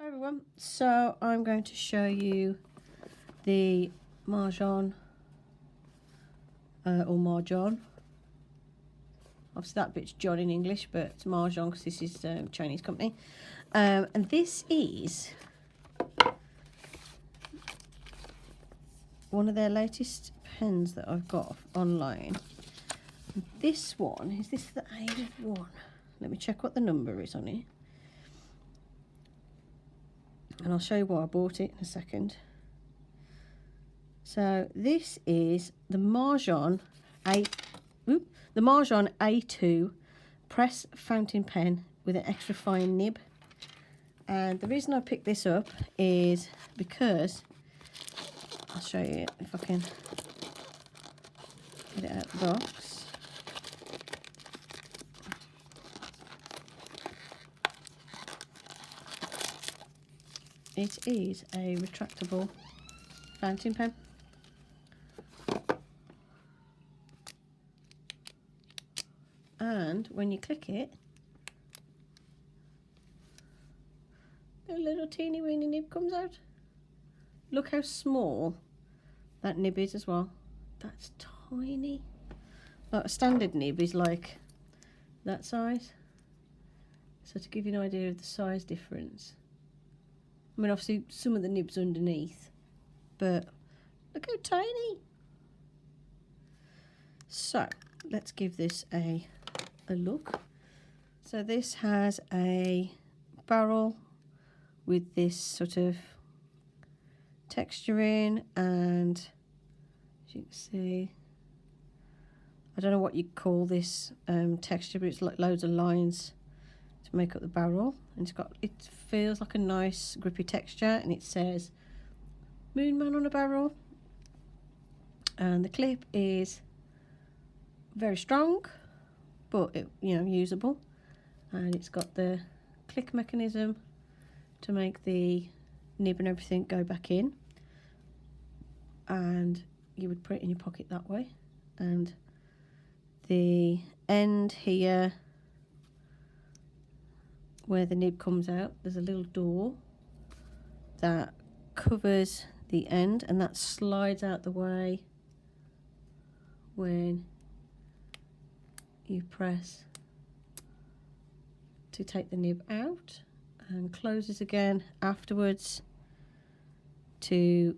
Hi everyone, so I'm going to show you the Majohn or Majohn. Obviously that bit's John in English, but it's Majohn because this is a Chinese company. And this is one of their latest pens that I've got online. This one, is this the A1? Let me check what the number is on it. And I'll show you why I bought it in a second. So this is the Majohn A2 press fountain pen with an extra fine nib. And the reason I picked this up is because I'll show you if I can get it out of the box. It is a retractable fountain pen. And when you click it, a little teeny weeny nib comes out. Look how small that nib is as well. That's tiny. Like a standard nib is like that size. So to give you an idea of the size difference. I mean, obviously some of the nibs underneath, but look how tiny. So let's give this a look. So this has a barrel with this sort of texture in, and as you can see, I don't know what you call this texture, but it's like loads of lines to make up the barrel, and it feels like a nice grippy texture, and it says Moon Man on a barrel. And the clip is very strong, but usable, and it's got the click mechanism to make the nib and everything go back in, and you would put it in your pocket that way. And the end here where the nib comes out, there's a little door that covers the end, and that slides out the way when you press to take the nib out, and closes again afterwards to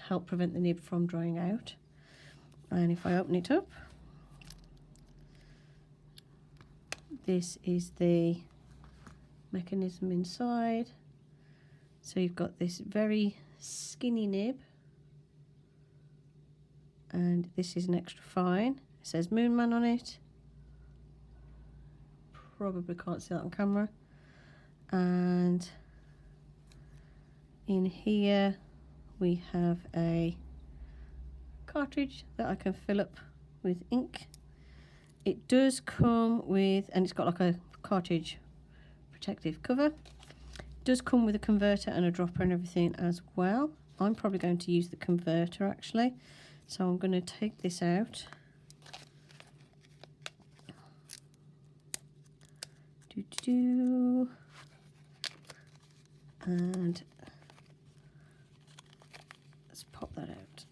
help prevent the nib from drying out. And if I open it up, this is the mechanism inside. So you've got this very skinny nib, and this is an extra fine. It says Moon Man on it. Probably can't see that on camera. And in here we have a cartridge that I can fill up with ink. It does come with, and it's got like a cartridge protective cover. It does come with a converter and a dropper and everything as well. I'm probably going to use the converter actually, so I'm going to take this out. And let's pop that out.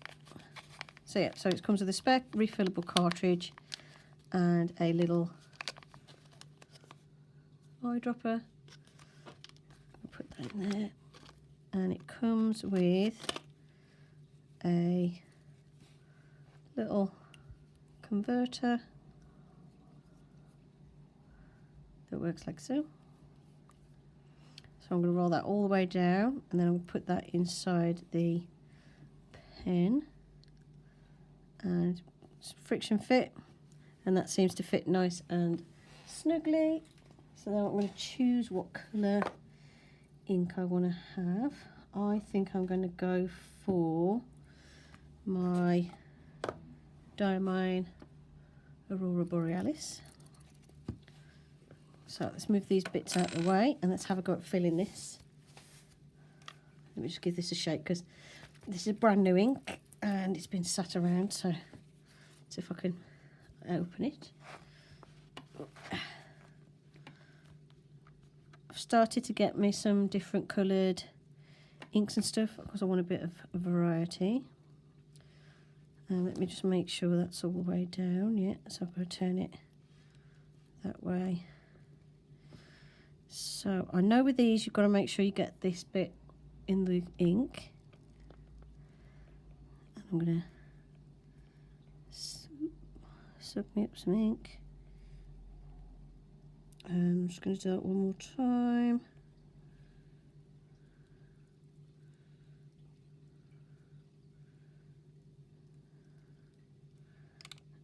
So yeah, so it comes with a spec refillable cartridge and a little eyedropper. I'll put that in there, and it comes with a little converter that works like so. So I'm going to roll that all the way down, and then I'm going to put that inside the pen, and it's friction fit, and that seems to fit nice and snugly. So now I'm going to choose what colour ink I want to have. I think I'm going to go for my Majohn Aurora Borealis. So let's move these bits out of the way, and let's have a go at filling this. Let me just give this a shake, because this is a brand new ink and it's been sat around, so let's see if I can open it. I've started to get me some different coloured inks and stuff because I want a bit of variety. And let me just make sure that's all the way down. Yeah, so I'm going to turn it that way. So I know with these you've got to make sure you get this bit in the ink. And I'm going to suck me up some ink. And I'm just going to do that one more time.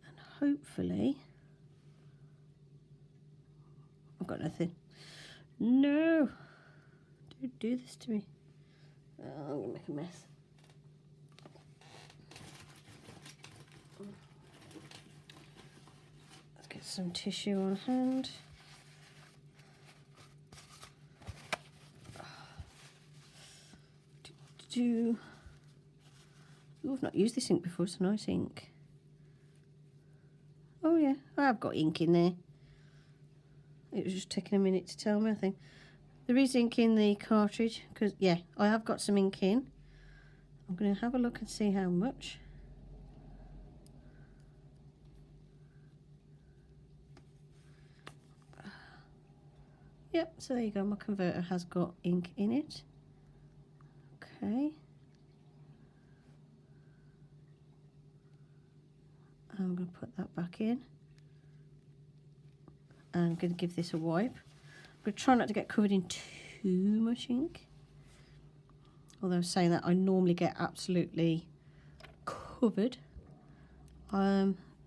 And hopefully, I've got nothing. No! Don't do this to me. Oh, I'm going to make a mess. Let's get some tissue on hand. Ooh, I've not used this ink before, it's a nice ink. Oh yeah, I've got ink in there. It was just taking a minute to tell me, I think. There is ink in the cartridge, because, yeah, I have got some ink in. I'm going to have a look and see how much. Yep, so there you go, my converter has got ink in it. Okay. I'm going to put that back in. And I'm going to give this a wipe. I'm going to try not to get covered in too much ink. Although saying that, I normally get absolutely covered.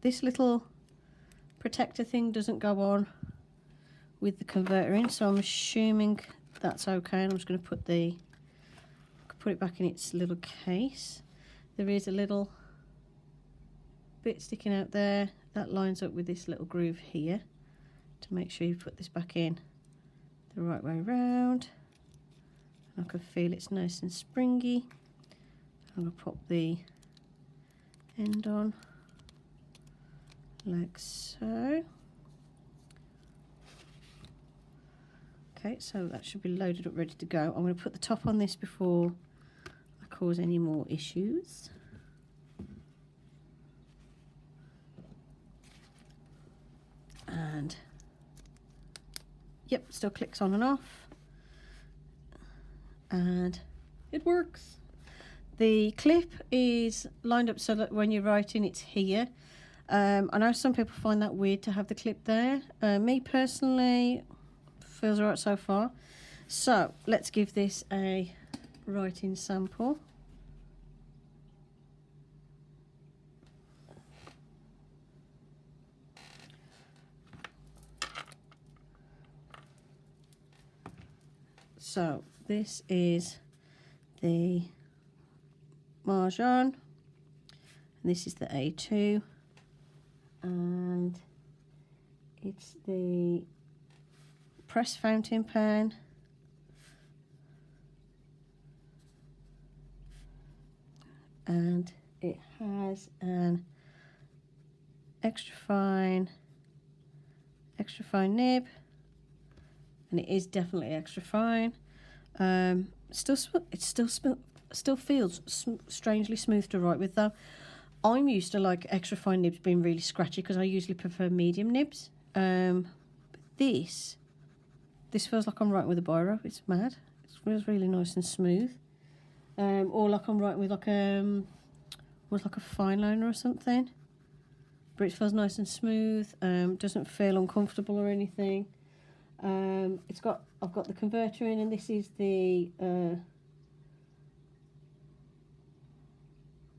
This little protector thing doesn't go on with the converter in, so I'm assuming that's okay. And I'm just going to put it back in its little case. There is a little bit sticking out there that lines up with this little groove here to make sure you put this back in the right way round. I can feel it's nice and springy. I'm going to pop the end on like so. Okay, so that should be loaded up, ready to go. I'm going to put the top on this before I cause any more issues. And yep, still clicks on and off. And it works. The clip is lined up so that when you're writing it's here. I know some people find that weird to have the clip there. Me personally, feels alright so far. So let's give this a writing sample. So this is the Majohn, and this is the A2, and it's the press fountain pen, and it has an extra fine nib, and it is definitely extra fine. It still feels strangely smooth to write with though. I'm used to like extra fine nibs being really scratchy because I usually prefer medium nibs. But this feels like I'm writing with a biro. It's mad. It feels really nice and smooth. Or like I'm writing with like a fine liner or something. But it feels nice and smooth. Doesn't feel uncomfortable or anything. I've got the converter in, and this is the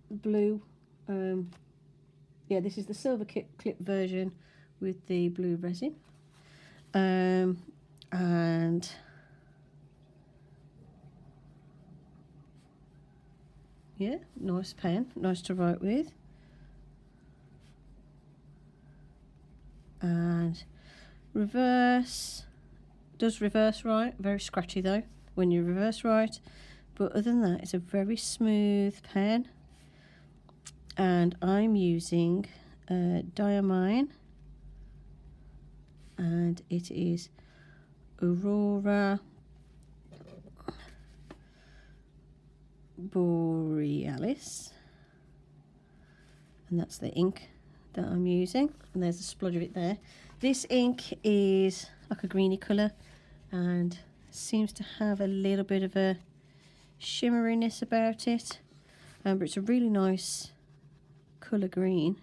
blue. Yeah, this is the silver clip version with the blue resin. And yeah, nice pen, nice to write with. And reverse, does reverse right, very scratchy though when you reverse write, but other than that it's a very smooth pen. And I'm using Diamine, and it is Aurora Borealis, and that's the ink that I'm using, and there's a splodge of it there. This ink is like a greeny colour and seems to have a little bit of a shimmeriness about it, but it's a really nice colour green.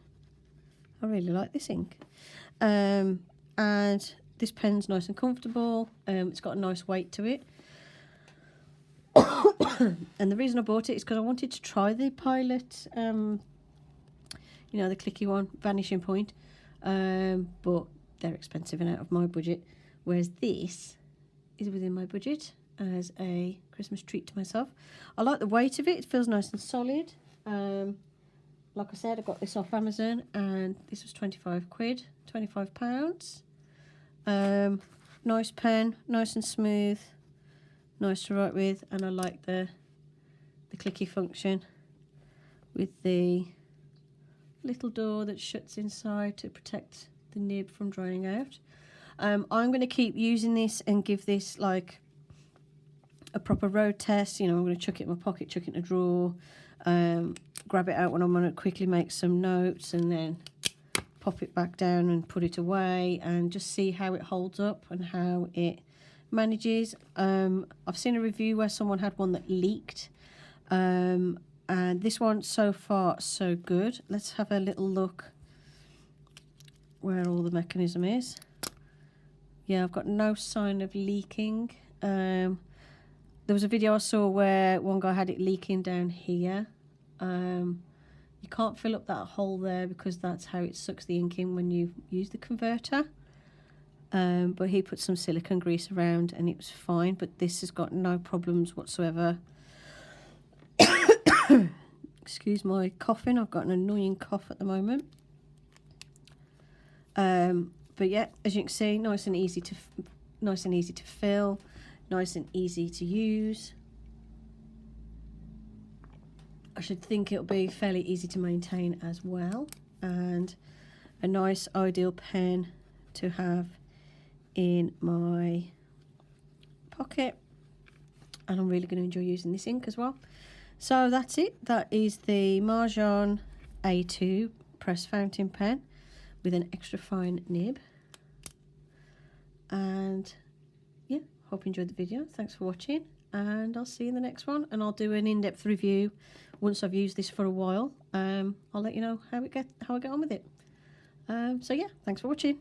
I really like this ink, and this pen's nice and comfortable. It's got a nice weight to it. And the reason I bought it is because I wanted to try the Pilot, you know, the clicky one, Vanishing Point, but they're expensive and out of my budget, whereas this is within my budget as a Christmas treat to myself. I like the weight of it. It feels nice and solid. Like I said, I got this off Amazon and this was 25 quid, £25. Nice pen, nice and smooth, nice to write with, and I like the clicky function with the little door that shuts inside to protect the nib from drying out. I'm going to keep using this and give this like a proper road test. You know, I'm going to chuck it in my pocket, chuck it in a drawer, grab it out when I'm going to quickly make some notes, and then pop it back down and put it away and just see how it holds up and how it manages. I've seen a review where someone had one that leaked, and this one so far so good. Let's have a little look where all the mechanism is. Yeah, I've got no sign of leaking. There was a video I saw where one guy had it leaking down here. You can't fill up that hole there because that's how it sucks the ink in when you use the converter. But he put some silicone grease around and it was fine, but this has got no problems whatsoever. Excuse my coughing, I've got an annoying cough at the moment. But yeah, as you can see, nice and easy to fill, nice and easy to use. I should think it'll be fairly easy to maintain as well, and a nice ideal pen to have in my pocket, and I'm really going to enjoy using this ink as well. So that's it. That is the Majohn A2 press fountain pen with an extra fine nib. And yeah, hope you enjoyed the video. Thanks for watching, and I'll see you in the next one, and I'll do an in-depth review once I've used this for a while. I'll let you know how I get on with it. So yeah, thanks for watching.